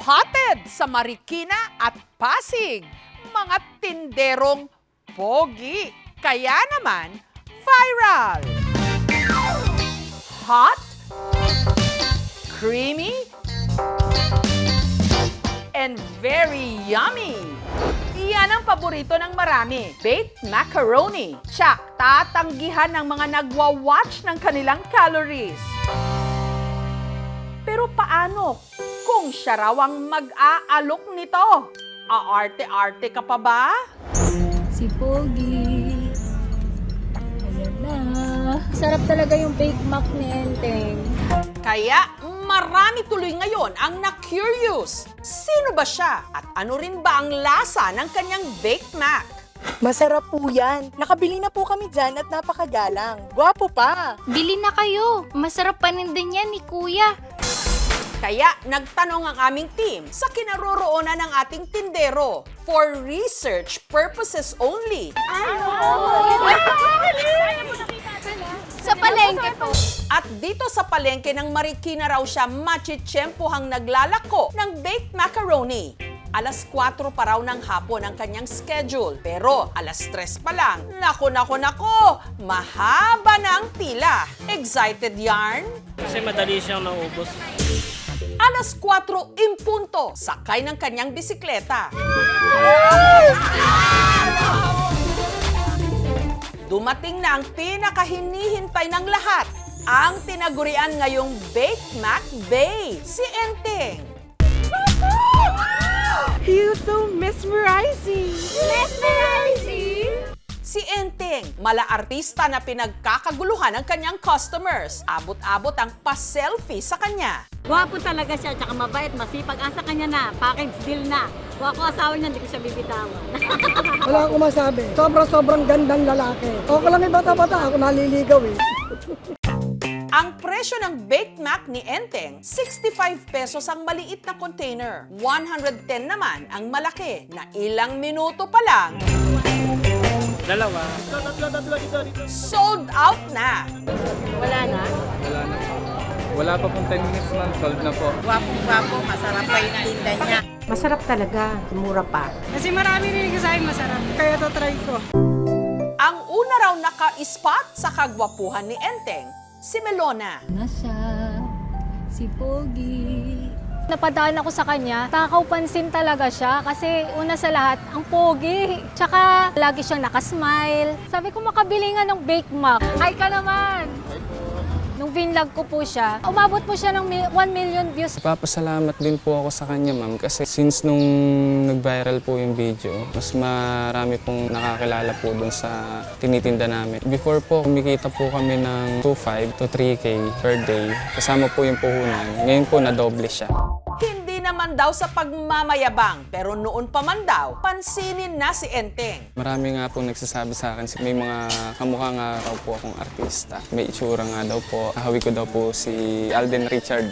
Spotted sa Marikina at Pasig, mga tinderong pogi. Kaya naman, viral. Hot, creamy, and very yummy. Iyan ang paborito ng marami, baked macaroni. Tsak, tatanggihan ng mga nagwa-watch ng kanilang calories. Pero paano kung siya raw ang mag-aalok nito? Aarte-arte ka pa ba? Si Pogi. Ayan na. Sarap talaga yung Bake Mac ni Enteng. Kaya marami tuloy ngayon ang na-curious. Sino ba siya? At ano rin ba ang lasa ng kanyang baked mac? Masarap po yan. Nakabili na po kami dyan at napakagalang. Gwapo pa. Bili na kayo. Masarap pa din yan ni Kuya. Kaya nagtanong ang aming team sa kinaroroonan ng ating tindero for research purposes only. Sa palengke po. At dito sa palengke ng Marikina raw siya matsitsyempohang naglalako ng baked macaroni. Alas 4 pa raw ng hapon ang kanyang schedule. Pero alas 3 pa lang. Nako, mahaba na ang pila. Excited yarn? Kasi madali siyang naubos. Alas 4 impunto, sakay ng kanyang bisikleta. Dumating na ang pinakahinihintay ng lahat, ang tinagurian ngayong Baked Mac Bay, si Enteng. He was so mesmerizing. Si Enteng, mala-artista na pinagkakaguluhan ng kanyang customers. Abot-abot ang pa-selfie sa kanya. Gwapo talaga siya, tsaka mabait, masipag. Asa kanya na, package deal na. Kung ako asawa niya, hindi ko siya bibitawan. Wala akong masabi. Sobrang gandang lalaki. Okay lang yung bata-bata, ako naliligaw eh. Ang presyo ng Baked Mac ni Enteng, 65 pesos ang maliit na container. 110 naman ang malaki na ilang minuto pa lang, Dalawa. sold out na. Wala na? Wala na po. Wala pa pong 10 minutes man, sold na po. Gwapo, masarap pa yung tinda niya. Masarap talaga, mura pa. Kasi marami rin sa akin masarap. Kaya tatry ko. Ang una raw naka-spot sa kagwapuhan ni Enteng, si Melona. Na siya. Si Pogi. Napadaan ako sa kanya, takaw pansin talaga siya kasi una sa lahat, ang pogi. Tsaka lagi siyang nakasmile. Sabi ko makabili nga ng Bake Mac. Hi ka naman! Nung vinlog ko po siya, umabot po siya ng 1 million views. Papasalamat din po ako sa kanya, ma'am, kasi since nung nag-viral po yung video, mas marami pong nakakilala po dun sa tinitinda namin. Before po, kumikita po kami ng 2.5 to 3K per day. Kasama po yung puhunan. Ngayon po, nadoble siya. Hindi naman daw sa pagmamayabang, pero noon pa man daw, pansinin na si Enteng. Marami nga po nagsasabi sa akin, may mga kamukha nga raw po akong artista. May itsura nga daw po. Kahawi ko daw po si Alden Richard.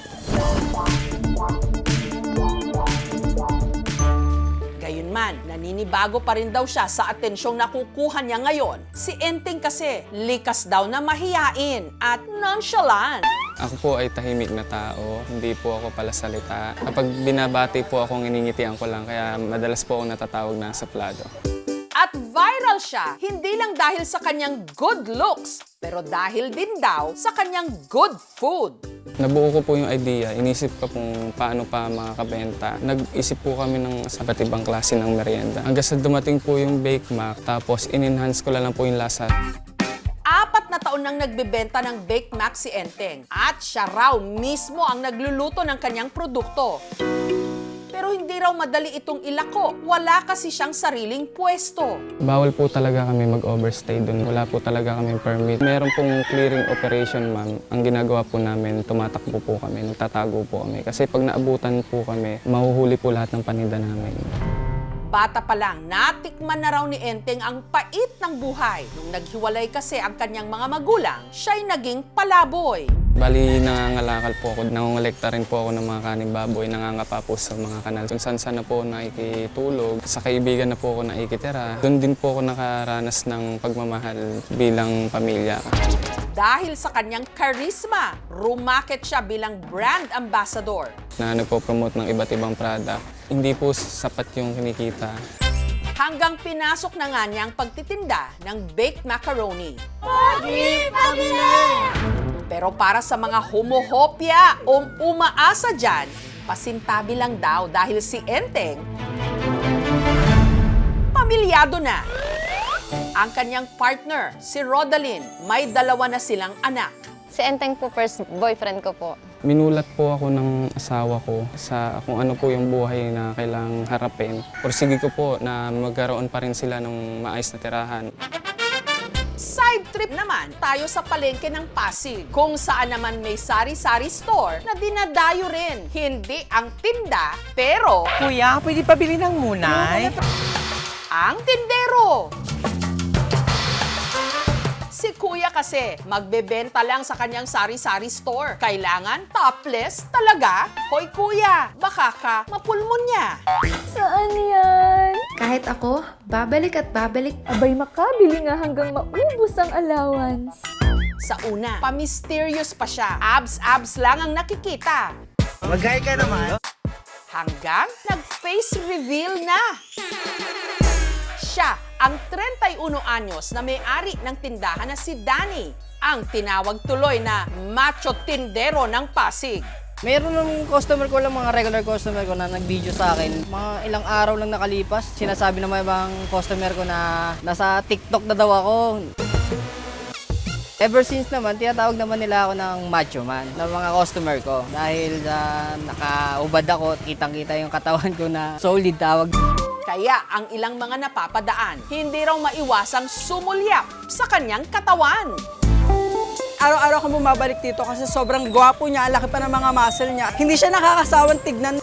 Gayunman, naninibago pa rin daw siya sa atensyong nakukuha niya ngayon. Si Enteng kasi, likas daw na mahiyain at nonchalant. Ako po ay tahimik na tao, hindi po ako palasalita. Kapag binabati po ako, nginingitian ko lang, kaya madalas po ako natatawag na saplado. At viral siya, hindi lang dahil sa kanyang good looks, pero dahil din daw sa kanyang good food. Nabuo ko po yung idea, inisip ko kung paano pa makakabenta. Nag-isip po kami ng iba't ibang klase ng merienda. Hanggang sa dumating po yung Bake Mac, tapos in-enhance ko lang po yung lasa. 4 na taon nang nagbebenta ng Baked Mac si Enteng at siya raw mismo ang nagluluto ng kanyang produkto. Pero hindi raw madali itong ilako. Wala kasi siyang sariling pwesto. Bawal po talaga kami mag-overstay doon. Wala po talaga kami permit. Meron pong clearing operation, ma'am. Ang ginagawa po namin, tumatakbo po kami, nagtatago po kami. Kasi pag naabutan po kami, mahuhuli po lahat ng paninda namin. Bata pa lang, natikman na raw ni Enteng ang pait ng buhay. Nung naghiwalay kasi ang kanyang mga magulang, siya'y naging palaboy. Bali, nangangalakal po ako. Nangongolekta rin po ako ng mga kaning baboy. Nangangapa po sa mga kanal. Kung saan na po ako nakikitulog. Sa kaibigan na po ako nakikitira. Doon din po ako nakaranas ng pagmamahal bilang pamilya. Dahil sa kanyang charisma, rumakit siya bilang brand ambassador. Na nagpo-promote ng iba't ibang product. Hindi po sapat yung kinikita. Hanggang pinasok na nga niya ang pagtitinda ng baked macaroni. Pero para sa mga homohopya o umaasa dyan, pasintabi lang daw dahil si Enteng pamilyado na. Ang kanyang partner, si Rodalyn, may 2 na silang anak. Si Enteng po, first boyfriend ko po. Minulat po ako ng asawa ko sa kung ano po yung buhay na kailangang harapin. Pursige ko po na magkaroon pa rin sila ng maayos na tirahan. Side trip naman tayo sa palengke ng Pasig, kung saan naman may sari-sari store na dinadayo rin. Hindi ang tinda, pero Kuya, pwede pabili ng munay? ang tindero. Si Kuya kasi, magbebenta lang sa kanyang sari-sari store. Kailangan topless talaga? Hoy Kuya, baka ka mapulmonya. Saan yan? Kahit ako, babalik at babalik. Abay, makabili nga hanggang maubos ang allowance. Sa una, pa-mysterious pa siya. Abs lang ang nakikita. Magay ka naman. Hanggang nag-face reveal na. Siya ang 31 anyos na may-ari ng tindahan na si Danny, ang tinawag tuloy na macho tindero ng Pasig. Meron ng customer ko lang, mga regular customer ko na nag-video sa akin. Mga ilang araw lang nakalipas, sinasabi ng mga ibang customer ko na nasa TikTok na daw ako. Ever since naman, tinatawag naman nila ako ng macho man, ng mga customer ko. Dahil nakaubad ako, kitang-kita yung katawan ko na solid tawag. Kaya ang ilang mga napapadaan, hindi raw maiwasang sumulyap sa kanyang katawan. Araw-araw ko bumabalik dito kasi sobrang gwapo niya, laki pa ng mga muscle niya. Hindi siya nakakasawang tignan.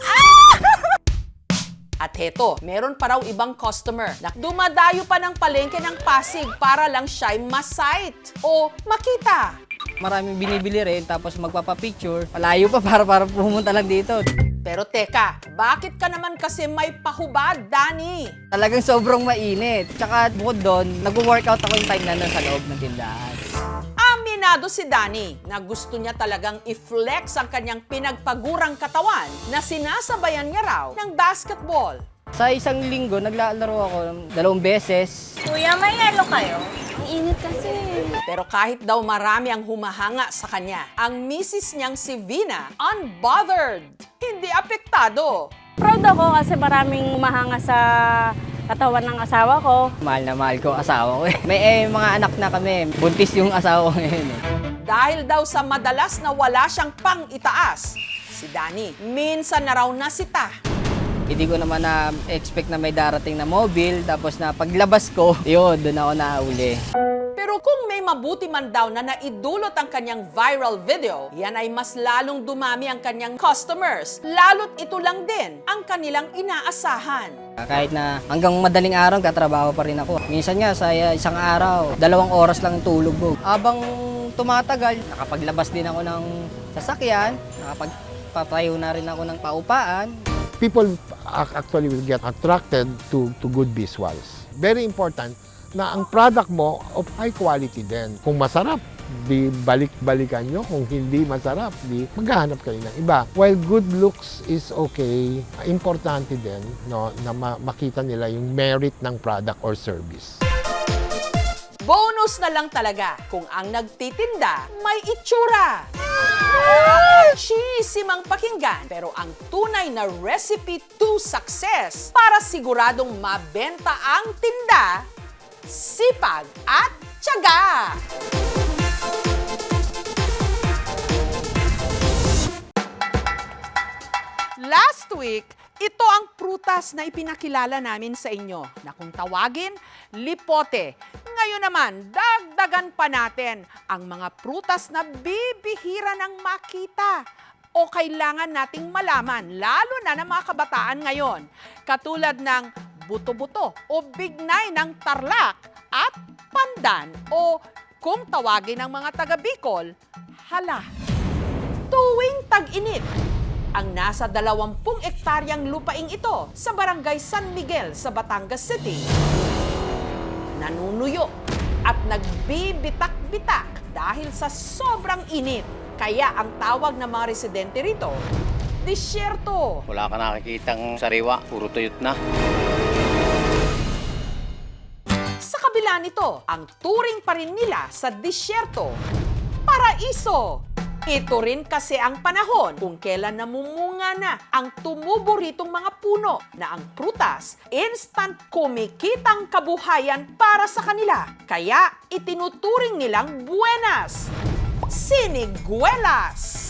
At heto, meron pa raw ibang customer na dumadayo pa ng palengke ng Pasig para lang siya'y masight o makita. Maraming binibili rin, tapos magpapapicture. Malayo pa para pumunta lang dito. Pero teka, bakit ka naman kasi may pahubad, Danny? Talagang sobrang mainit. Tsaka bukod doon, nag-workout ako yung time na sa loob ng tindahan. Aminado si Danny na gusto niya talagang i-flex ang kanyang pinagpagurang katawan na sinasabayan niya raw ng basketball. Sa isang linggo, naglalaro ako 2 beses. Kuya, may yelo kayo? Ang init kasi. Pero kahit daw marami ang humahanga sa kanya, ang misis niyang si Vina, unbothered, hindi apektado. Proud ako kasi maraming umahanga sa katawan ng asawa ko. Mahal na mahal ko ang asawa ko. May mga anak na kami. Buntis yung asawa ko ngayon. Dahil daw sa madalas na wala siyang pang-itaas, si Danny minsan na raw nasita. Hindi ko naman na-expect na may darating na mobile. Tapos na paglabas ko, yun, doon ako nauli. Pero kung may mabuti man daw na naidulot ang kanyang viral video, yan ay mas lalong dumami ang kanyang customers. Lalo't ito lang din ang kanilang inaasahan. Kahit na hanggang madaling araw, katrabaho pa rin ako. Minsan nga, sa isang araw, 2 oras lang tulog ko. Habang tumatagal, nakapaglabas din ako ng sasakyan, nakapagpatayo na rin ako ng paupaan. People actually will get attracted to good visuals. Very important na ang product mo of high quality din. Kung masarap, di balik-balikan nyo. Kung hindi masarap, di maghahanap kayo ng iba. While good looks is okay, importante din no, na makita nila yung merit ng product or service. Bonus na lang talaga kung ang nagtitinda may itsura. Cheesy mang pakinggan, pero ang tunay na recipe to success para siguradong mabenta ang tinda, sipag at tiyaga. Last week, ito ang prutas na ipinakilala namin sa inyo na kung tawagin, lipote. Ngayon naman, dagdagan pa natin ang mga prutas na bibihira ng makita o kailangan nating malaman, lalo na ng mga kabataan ngayon. Katulad ng buto-buto o bignay ng tarlac at pandan o kung tawagin ng mga taga Bicol, hala. tuwing tag-init. Ang nasa 20 ektaryang lupaing ito sa Barangay San Miguel sa Batangas City nanunuyo at nagbibitak-bitak dahil sa sobrang init. Kaya ang tawag ng mga residente rito, disyerto. Wala ka nakikitang sariwa, puro tuyot na. Sa kabila nito, ang turing pa rin nila sa disyerto, paraiso. Ito rin kasi ang panahon kung kailan namumunga na ang tumubo ritong mga puno na ang prutas, instant kumikitang kabuhayan para sa kanila. Kaya itinuturing nilang buenas, siniguelas.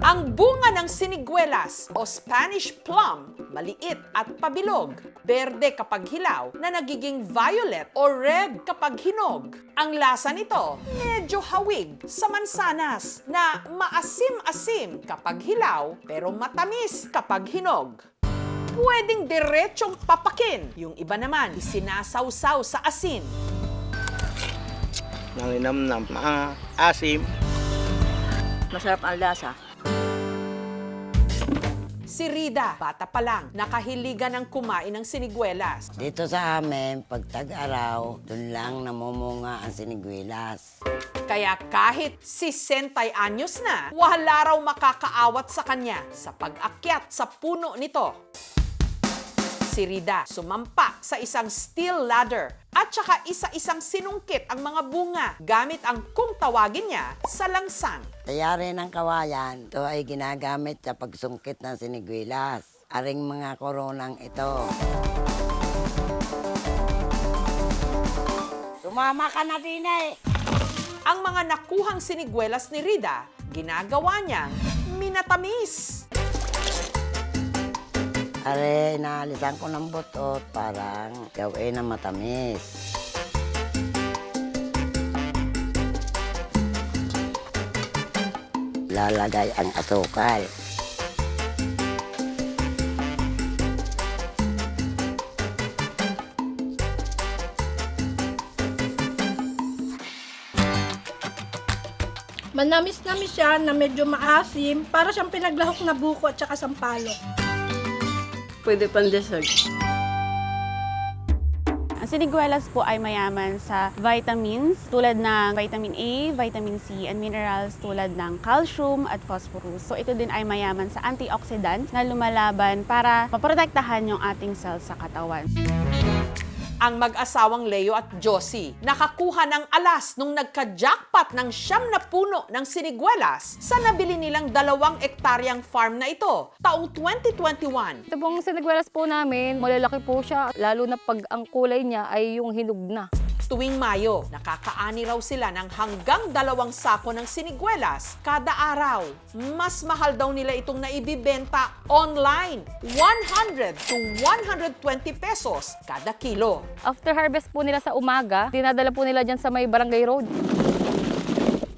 Ang bunga ng siniguelas o Spanish plum, maliit at pabilog, berde kapag hilaw na nagiging violet o red kapag hinog. Ang lasa nito, medyo hawig sa mansanas na maasim-asim kapag hilaw pero matamis kapag hinog. Pwedeng diretsong papakin, yung iba naman isinasawsaw sa asin. Nanginamnam, asim. Masarap ang lasa. Si Rida, bata pa lang, nakahiligan ng kumain ng siniguelas. Dito sa amin, pag tag-araw, dun lang namumunga ang siniguelas. Kaya kahit 60 anyos na, wala raw makakaawat sa kanya sa pag-akyat sa puno nito. Si Rida sumampa sa isang steel ladder at saka isa-isang sinungkit ang mga bunga gamit ang kung tawagin niya sa langsang. Tayari ng kawayan, ito ay ginagamit sa pagsungkit ng siniguelas. Aring mga koronang ito. Sumama ka na din eh! Ang mga nakuhang siniguelas ni Rida, ginagawa niyang minatamis. Are, inaalisan ko ng butot parang gawin na matamis. Lalagay ang asukal. Manamis-namis siya na medyo maasim, para siyang pinaglahok na buko at saka sampalok. Pwede pang dessert. Ang siniguelas po ay mayaman sa vitamins tulad ng vitamin A, vitamin C, and minerals tulad ng calcium at phosphorus. So ito din ay mayaman sa antioxidants na lumalaban para maprotektahan yung ating cells sa katawan. Ang mag-asawang Leo at Josie nakakuha ng alas nung nagka-jackpot ng 9 na puno ng siniguelas sa nabili nilang 2 ektaryang farm na ito taong 2021. Ito pong siniguelas po namin, malalaki po siya, lalo na pag ang kulay niya ay yung hinog na. Tuwing Mayo, nakakaani raw sila ng hanggang 2 sako ng siniguelas kada araw. Mas mahal daw nila itong naibibenta online, 100 to 120 pesos kada kilo. After harvest po nila sa umaga, dinadala po nila dyan sa may barangay road.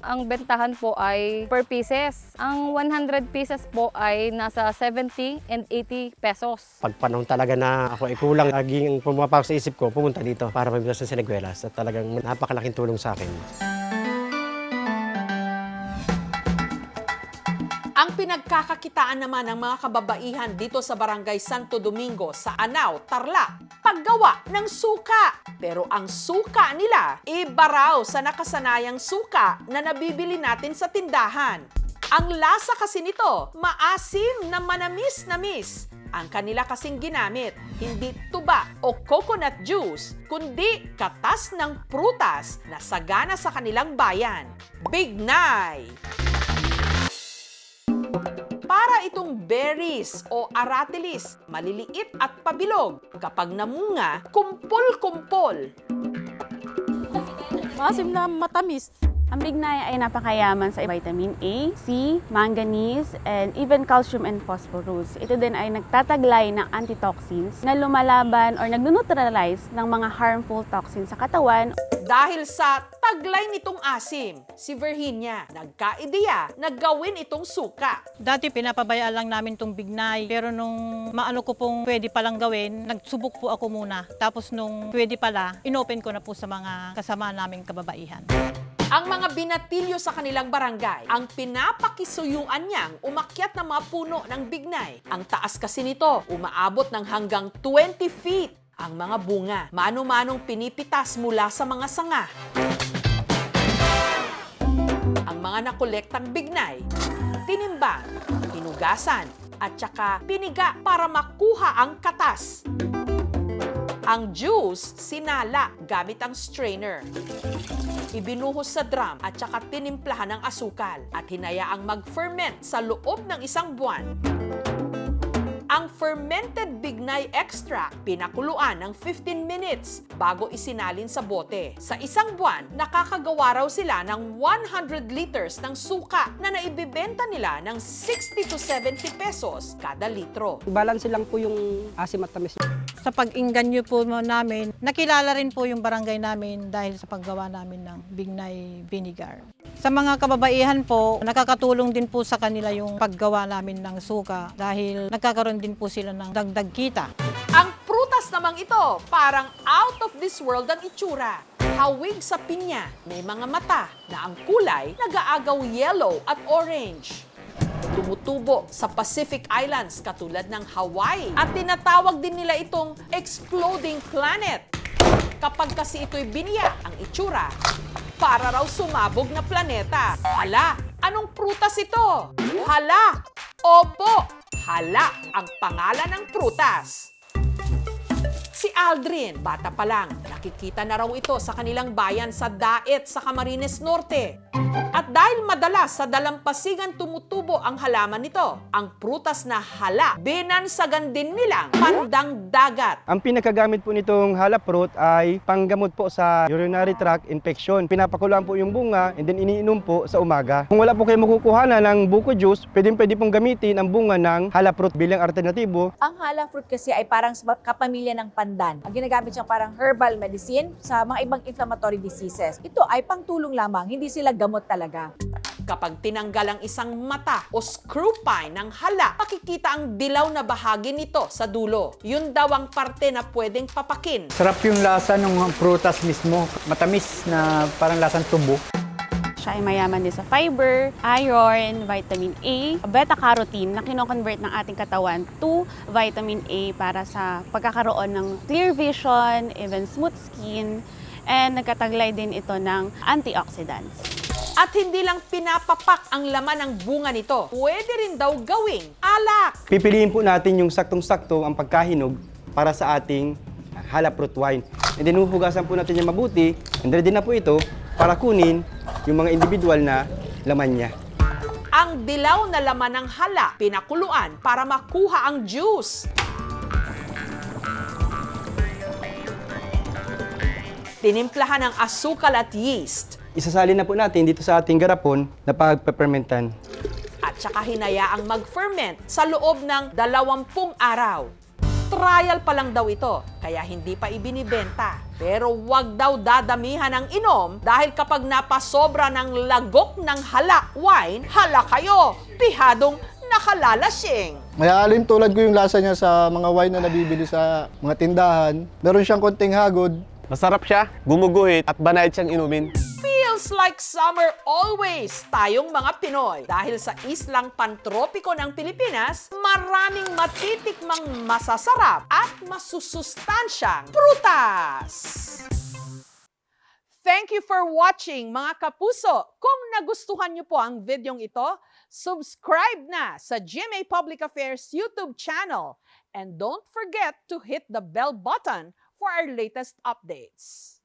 Ang bentahan po ay per pieces. Ang 100 pieces po ay nasa 70 and 80 pesos. Pag panahon talaga na ako ay kulang, laging pumapasok sa isip ko, pumunta dito para mabilas ng siniguelas at talagang napakalaking tulong sa akin. Ang pinagkakakitaan naman ng mga kababaihan dito sa Barangay Santo Domingo sa Anao, Tarlac, paggawa ng suka. Pero ang suka nila, iba raw sa nakasanayang suka na nabibili natin sa tindahan. Ang lasa kasi nito, maasim na manamis-namis. Ang kanila kasing ginamit, hindi tuba o coconut juice, kundi katas ng prutas na sagana sa kanilang bayan. Bignay! Para itong berries o aratilis, maliliit at pabilog. Kapag namunga, kumpol-kumpol. Maasim na matamis. Ang bignay ay napakayaman sa vitamin A, C, manganese, and even calcium and phosphorus. Ito din ay nagtataglay ng antitoxins na lumalaban or nag-neutralize ng mga harmful toxins sa katawan. Dahil sa taglay nitong asim, si Virginia nagka-ideya na gawin itong suka. Dati pinapabayaan lang namin itong bignay, pero nung maano ko pong pwede palang gawin, nagsubok po ako muna. Tapos nung pwede pala, inopen ko na po sa mga kasama naming kababaihan. Ang mga binatilyo sa kanilang barangay, ang pinapakisuyuan niyang umakyat na mga puno ng bignay. Ang taas kasi nito, umaabot ng hanggang 20 feet. Ang mga bunga, mano-manong pinipitas mula sa mga sanga. Ang mga nakolektang bignay, tinimbang, hinugasan, at saka piniga para makuha ang katas. Ang juice, sinala gamit ang strainer. Ibinuhos sa drum at saka tinimplahan ng asukal at hinayaang mag-ferment sa loob ng 1 buwan. Ang fermented bignay extract, pinakuluan ng 15 minutes bago isinalin sa bote. Sa 1 buwan, nakakagawa raw sila ng 100 liters ng suka na naibibenta nila ng 60 to 70 pesos kada litro. Balance lang po yung asim at tamis. Sa pag-inganyo po namin, nakilala rin po yung barangay namin dahil sa paggawa namin ng bignay vinegar. Sa mga kababaihan po, nakakatulong din po sa kanila yung paggawa namin ng suka dahil nagkakaroon din po sila ng dagdag kita. Ang prutas namang ito, parang out of this world ang itsura. Hawig sa pinya, may mga mata na ang kulay nag-aagaw yellow at orange. Tumutubo sa Pacific Islands katulad ng Hawaii at tinatawag din nila itong exploding planet. Kapag kasi ito'y biniya, ang itsura, para raw sumabog na planeta. Hala, anong prutas ito? Hala, opo, hala ang pangalan ng prutas. Si Aldrin, bata pa lang, nakikita na raw ito sa kanilang bayan sa Daet sa Camarines Norte. At dahil madalas sa dalampasigan tumutubo ang halaman nito, ang prutas na hala, binansagan din nilang pandang dagat. Ang pinakagamit po nitong halaprot ay panggamot po sa urinary tract infection. Pinapakuluan po yung bunga and then iniinom po sa umaga. Kung wala po kayo makukuhanan ng buko juice, pwede pong gamitin ang bunga ng halaprot bilang alternatibo. Ang halafruit kasi ay parang kapamilya ng pandan. Ang ginagamit siyang parang herbal medicine sa mga ibang inflammatory diseases. Ito ay pangtulong lamang, hindi sila gamot talaga. Kapag tinanggal ang isang mata o screw pine ng hala, makikita ang dilaw na bahagi nito sa dulo. Yun daw ang parte na pwedeng papakin. Sarap yung lasa ng prutas mismo. Matamis na parang lasang tubo. Siya ay mayaman din sa fiber, iron, vitamin A, beta-carotene na kino-convert ng ating katawan to vitamin A para sa pagkakaroon ng clear vision, even smooth skin, and nagkataglay din ito ng antioxidants. At hindi lang pinapapak ang laman ng bunga nito, pwede rin daw gawing alak. Pipiliin po natin yung saktong-sakto ang pagkahinog para sa ating halaprot wine. And then huhugasan po natin yung mabuti, and ready na po ito para kunin yung mga individual na laman niya. Ang dilaw na laman ng hala, pinakuluan para makuha ang juice. Tinimplahan ng asukal at yeast. Isasalin na po natin dito sa ating garapon na pagpepermentan. At saka hinayaang mag-ferment sa loob ng 20 araw. Trial pa lang daw ito, kaya hindi pa ibinibenta. Pero wag daw dadamihan ang inom dahil kapag napasobra ng lagok ng hala wine, hala kayo, pihadong nakalalasing. Mayaalim tulad ko yung lasa niya sa mga wine na nabibili sa mga tindahan. Meron siyang konting hagod. Masarap siya, gumuguhit at banayad siyang inumin. Feels like summer always tayong mga Pinoy. Dahil sa islang pantropiko ng Pilipinas, maraming matitikmang masasarap at masusustansyang prutas. Thank you for watching mga kapuso. Kung nagustuhan niyo po ang videong ito, subscribe na sa GMA Public Affairs YouTube channel. And don't forget to hit the bell button for our latest updates.